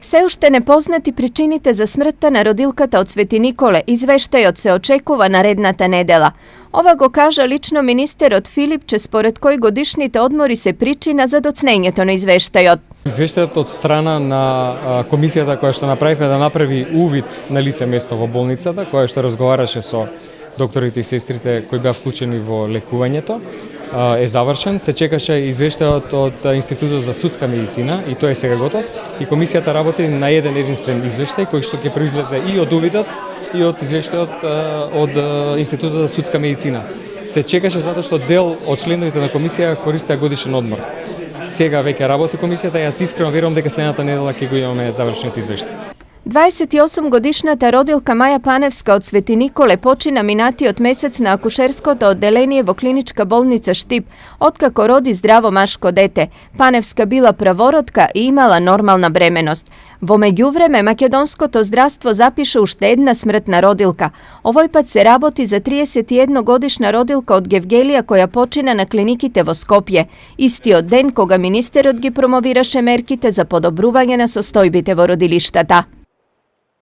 Се уште непознати причините за смртта на родилката од Свети Николе извештајот се очекува наредната недела. Ова го кажа лично министерот Филипче, според кој годишните одмори се причина за доцнењето на извештајот. Извештајот од страна на комисијата која што направивме да направи увид на лице место во болницата, која што разговараше со докторите и сестрите кои беа вклучени во лекувањето, е завршен. Се чекаше извештајот од Институтот за судска медицина и тој е сега готов. И комисијата работи на еден единствен извештај кој што ќе произлезе и од увидот и од извештајот од Институтот за судска медицина. Се чекаше затоа што дел од членовите на комисија користеа годишен одмор. Сега веќе работи комисијата и јас искрено верувам дека следната недела ќе го имаме завршениот извештај. 28-годишната родилка Маја Паневска од Свети Николе почина минатиот месец на акушерското одделение во клиничка болница Штип, откако роди здраво машко дете. Паневска била правородка и имала нормална бременост. Во меѓувреме, македонското здравство запише уште една смртна родилка. Овој пат се работи за 31-годишна родилка од Гевгелија која почина на клиниките во Скопје, истиот ден кога министерот ги промовираше мерките за подобрување на состојбите во родилиштата.